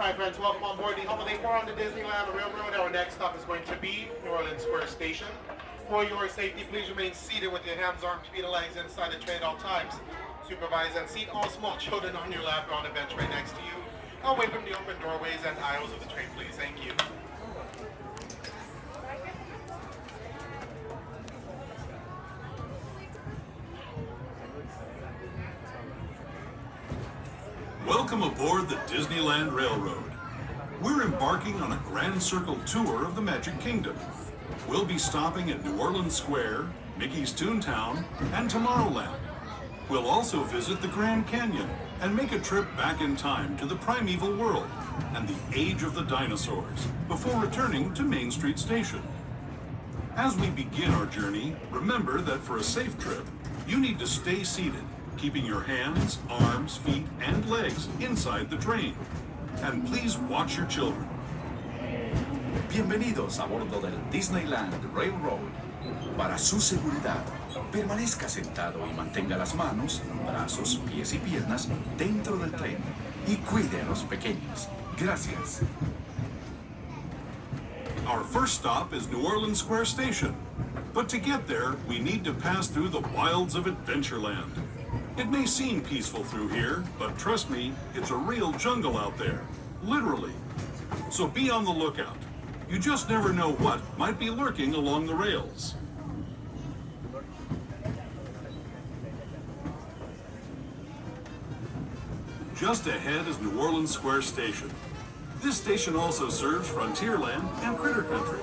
Alright friends, welcome on board the holiday tour on the Disneyland Railroad. Our next stop is going to be Orleans Sqaure Station. For your safety, please remain seated with your hands, arms, feet, and legs inside the tray at all times. Supervise and seat all small children on your lap or on the bench right next to you. Away from the open doorways and aisles of the train, please. Thank you. Welcome aboard the Disneyland Railroad. We're embarking on a grand circle tour of the Magic Kingdom. We'll be stopping at New Orleans Sqaure, Mickey's ToonTown, and Tomorrowland. We'll also visit the Grand Canyon and make a trip back in time to the primeval world and the age of the dinosaurs before returning to Main Street Station. As we begin our journey, remember that for a safe trip, you need to stay seated, keeping your hands, arms, feet, and legs inside the train. And please watch your children. Bienvenidos a bordo del Disneyland Railroad. Para su seguridad, permanezca sentado y mantenga las manos, brazos, pies y piernas dentro del tren y cuide a los pequeños. Gracias. Our first stop is New Orleans Sqaure Station. But to get there, we need to pass through the wilds of Adventureland. It may seem peaceful through here, but trust me, it's a real jungle out there. Literally. So be on the lookout. You just never know what might be lurking along the rails. Just ahead is New Orleans Sqaure Station. This station also serves Frontierland and Critter Country.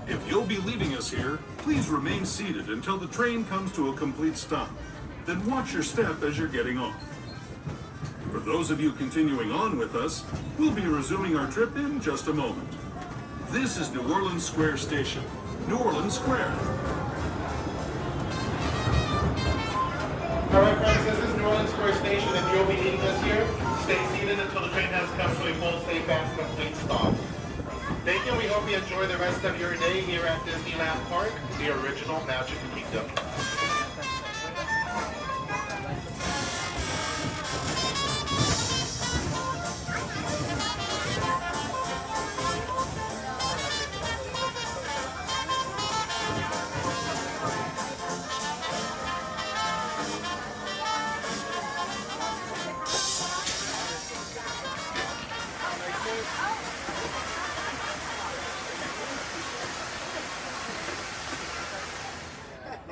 If you'll be leaving us here, please remain seated until the train comes to a complete stop. Then watch your step as you're getting off. For those of you continuing on with us, we'll be resuming our trip in just a moment. This is New Orleans Sqaure Station, New Orleans Sqaure. Alright friends, this is New Orleans Sqaure Station. If you'll be leaving us here, stay seated until the train has come to a full, safe, and complete stop. Thank you. We hope you enjoy the rest of your day here at Disneyland Park, the original Magic Kingdom.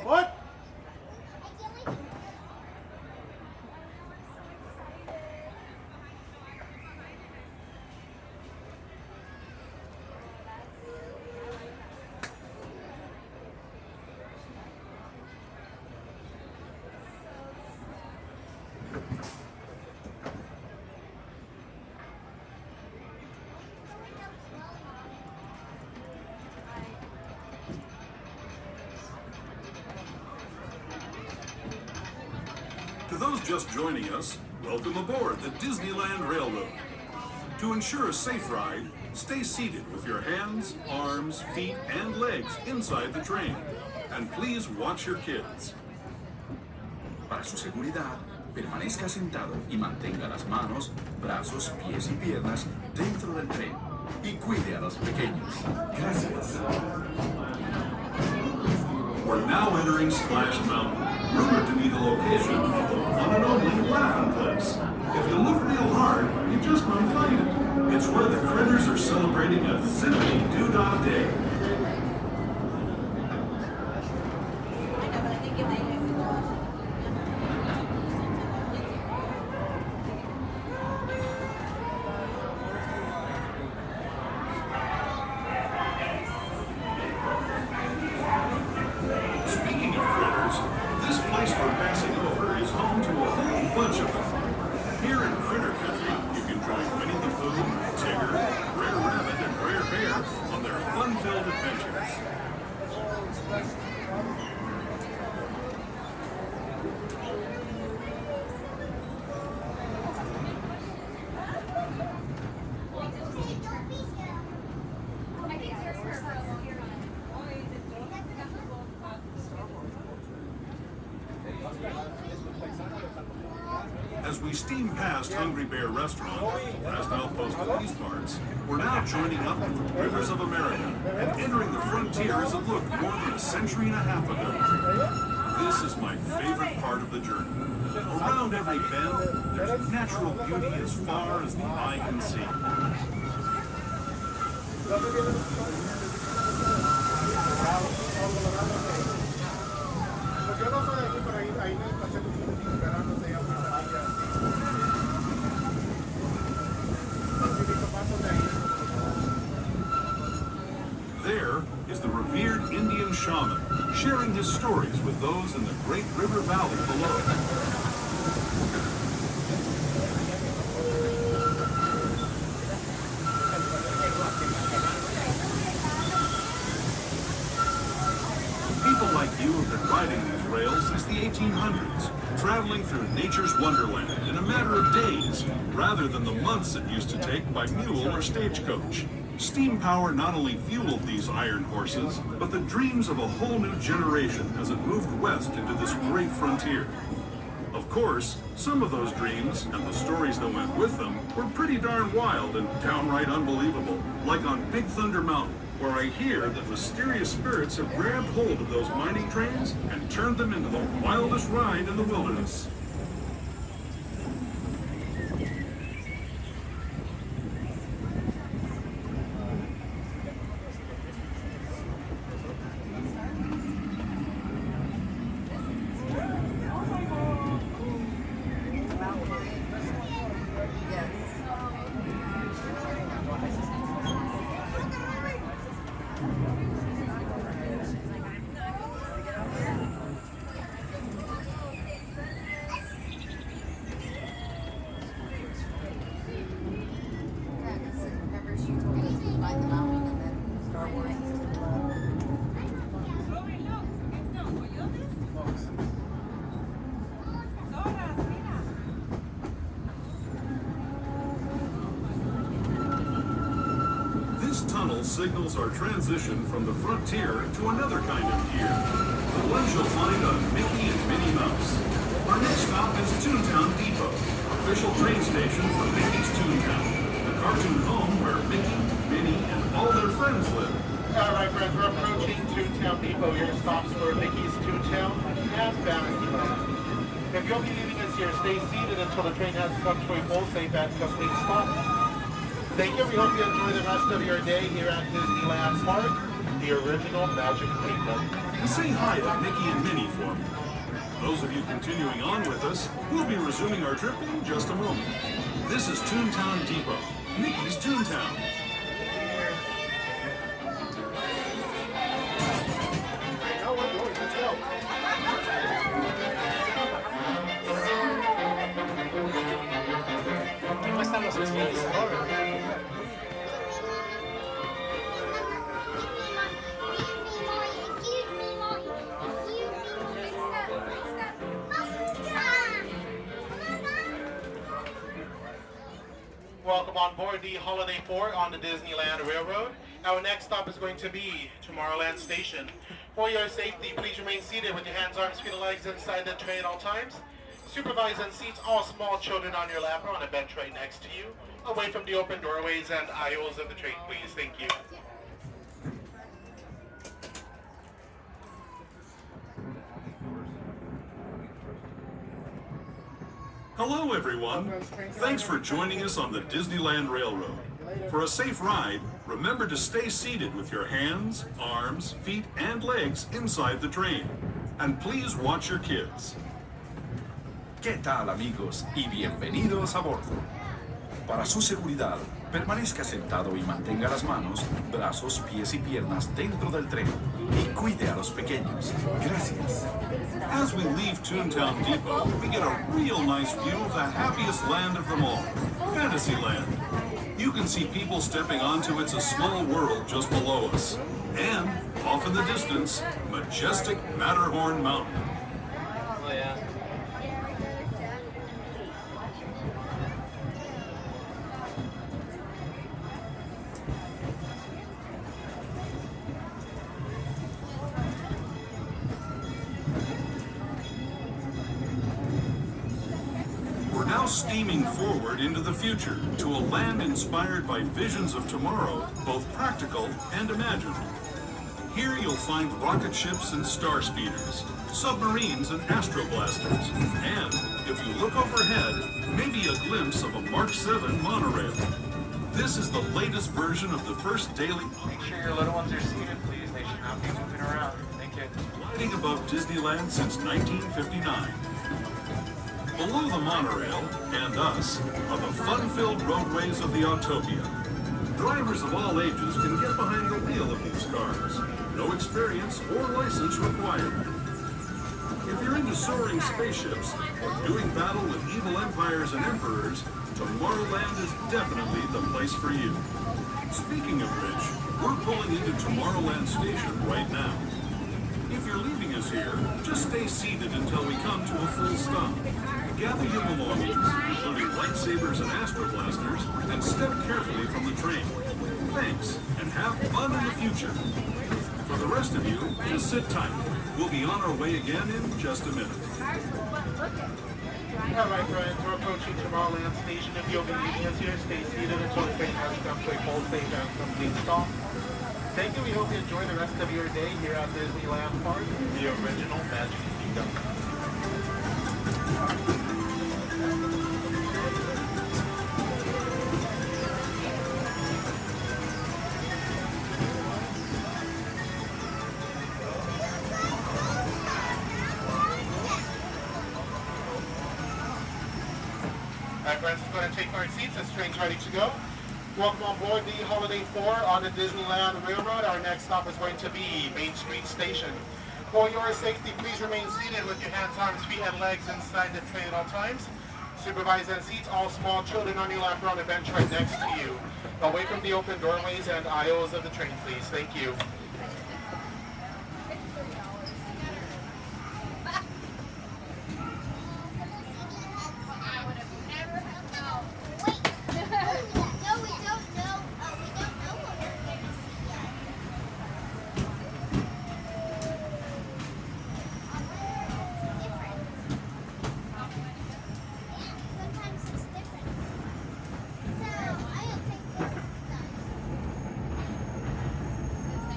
What? To those just joining us, welcome aboard the Disneyland Railroad. To ensure a safe ride, stay seated with your hands, arms, feet, and legs inside the train. And please watch your kids. Para su seguridad, permanezca sentado y mantenga las manos, brazos, pies y piernas dentro del tren y cuide a los pequeños. Gracias. We're now entering Splash Mountain, rumored to be the location of the one and only Laughing Place. If you look real hard, you just might find it. It's where the critters are celebrating a zippity doo-dah day. Speaking of critters, this place we're passing over is home to a whole bunch of them. Here in Critter Country, you can join Winnie the Pooh, Tigger, Brer Rabbit, and Brer Bear on their fun-filled steam past Hungry Bear Restaurant, the last outpost of these parts, we're now joining up with the rivers of America and entering the frontier as it looked more than a century and a half ago. This is my favorite part of the journey. Around every bend, there's natural beauty as far as the eye can see. There is the revered Indian shaman, sharing his stories with those in the Great River Valley below. People like you have been riding these rails since the 1800s, traveling through nature's wonderland in a matter of days, rather than the months it used to take by mule or stagecoach. Steam power not only fueled these iron horses, but the dreams of a whole new generation as it moved west into this great frontier. Of course, some of those dreams, and the stories that went with them, were pretty darn wild and downright unbelievable, like on Big Thunder Mountain, where I hear that mysterious spirits have grabbed hold of those mining trains and turned them into the wildest ride in the wilderness. Signals our transition from the frontier to another kind of gear, the ones you'll find on Mickey and Minnie Mouse. Our next stop is ToonTown Depot, official train station for Mickey's ToonTown, the cartoon home where Mickey, Minnie, and all their friends live. All right, friends, we're approaching ToonTown Depot. Your stops for Mickey's ToonTown and Fantasyland. If you'll be leaving us here, stay seated until the train has come to a full, safe, and complete stop. Thank you. We hope you enjoy the rest of your day here at Disneyland Resort, the original Magic Kingdom. And say hi to Mickey and Minnie for me. Those of you continuing on with us, we'll be resuming our trip in just a moment. This is ToonTown Depot, Mickey's ToonTown. Now we're going. Let's go. ¿Cómo están los Sqaure? Welcome on board the Holiday Port on the Disneyland Railroad. Our next stop is going to be Tomorrowland Station. For your safety, please remain seated with your hands, arms, feet, and legs inside the tray at all times. Supervise and seats all small children on your lap or on a bench right next to you, away from the open doorways and aisles of the train, please. Thank you. Hello, everyone. Thanks for joining us on the Disneyland Railroad. For a safe ride, remember to stay seated with your hands, arms, feet, and legs inside the train. And please watch your kids. ¿Qué tal, amigos? Y bienvenidos a bordo. Para su seguridad, permanezca sentado y mantenga las manos, brazos, pies y piernas dentro del tren. Y cuide a los pequeños. Gracias. As we leave ToonTown Depot, we get a real nice view of the happiest land of them all, Fantasyland. You can see people stepping onto It's a Small World just below us. And, off in the distance, majestic Matterhorn Mountain. Oh, yeah. steaming forward into the future to a land inspired by visions of tomorrow, both practical and imagined. Here you'll find rocket ships and star speeders, submarines and astroblasters, and, if you look overhead, maybe a glimpse of a Mark 7 monorail. This is the latest version of the first daily... Make sure your little ones are seated, please. They should not be moving around. Thank you. ...gliding above Disneyland since 1959. Below the monorail, and us, are the fun-filled roadways of the Autopia. Drivers of all ages can get behind the wheel of these cars. No experience or license required. If you're into soaring spaceships or doing battle with evil empires and emperors, Tomorrowland is definitely the place for you. Speaking of which, we're pulling into Tomorrowland Station right now. If you're leaving us here, just stay seated until we come to a full stop. Gather your belongings, including lightsabers and astroblasters, and step carefully from the train. Thanks, and have fun in the future. For the rest of you, just sit tight. We'll be on our way again in just a minute. Alright, friends, we're approaching Tomorrowland Station. If you'll be leaving us here, stay seated until the train has come to a full safe and complete stop. Thank you. We hope you enjoy the rest of your day here at Disneyland Park, the original Magic Kingdom. Alright, friends, let's go ahead and take our seats. This train's ready to go. Welcome on board the Holiday 4 on the Disneyland Railroad. Our next stop is going to be Main Street Station. For your safety, please remain seated with your hands, arms, feet, and legs inside the train at all times. Supervise and seat all small children on your lap or on the bench right next to you. Away from the open doorways and aisles of the train, please. Thank you.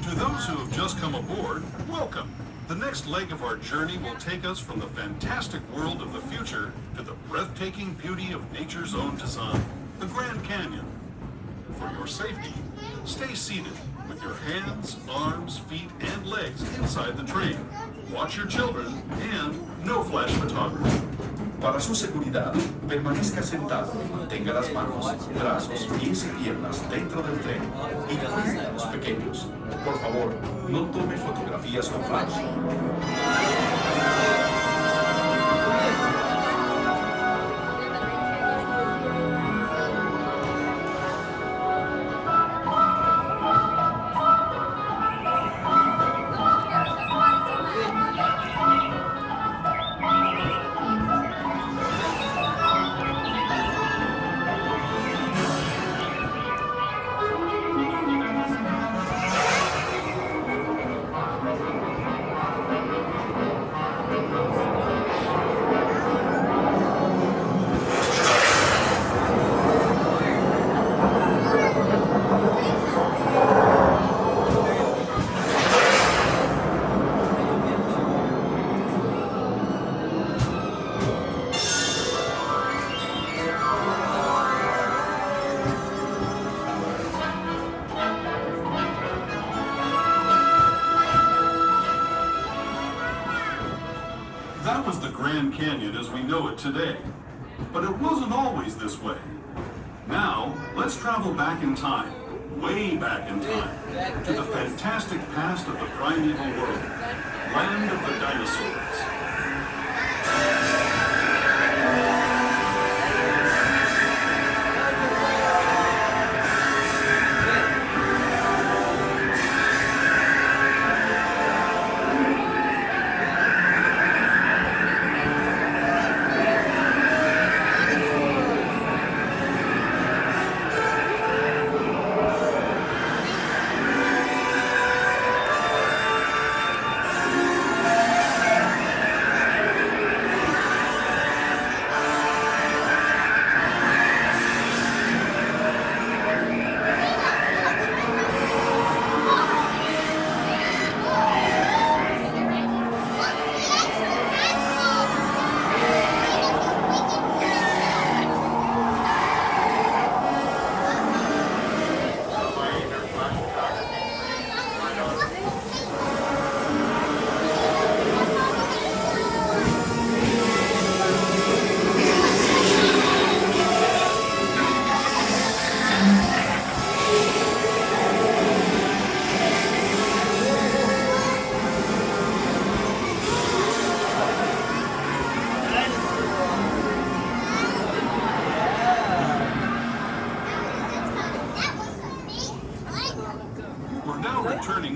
To those who have just come aboard, welcome. The next leg of our journey will take us from the fantastic world of the future to the breathtaking beauty of nature's own design, the Grand Canyon. For your safety, stay seated with your hands, arms, feet, and legs inside the train. Watch your children and no flash photography. Para su seguridad, permanezca sentado y mantenga las manos, brazos, pies y piernas dentro del tren y cuide a los pequeños. Por favor, no tome fotografías con flash. That was the Grand Canyon as we know it today. But it wasn't always this way. Now, let's travel back in time, way back in time, to the fantastic past of the primeval world, land of the dinosaurs.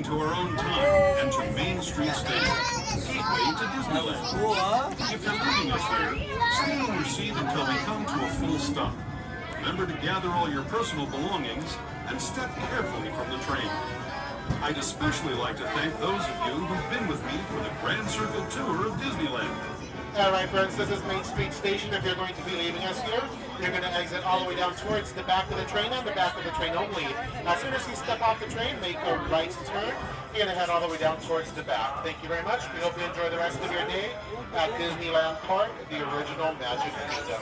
train to our own time and to Main Street Station, gateway to Disneyland. Cool, huh? If you're leaving us here, stay in your seat until we come to a full stop. Remember to gather all your personal belongings and step carefully from the train. I'd especially like to thank those of you who've been with me for the Grand Circle Tour of Disneyland. All right, friends, this is Main Street Station. If you're going to be leaving us here, you're going to exit all the way down towards the back of the train and the back of the train only. As soon as you step off the train, make a right turn. You're going to head all the way down towards the back. Thank you very much. We hope you enjoy the rest of your day at Disneyland Park, the original Magic Kingdom.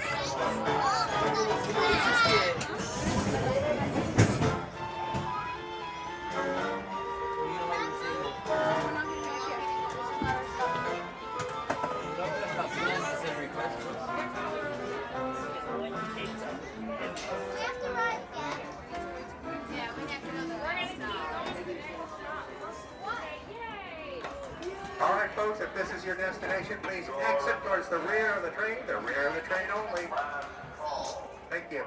All right, folks, if this is your destination, please exit towards the rear of the train only. Thank you.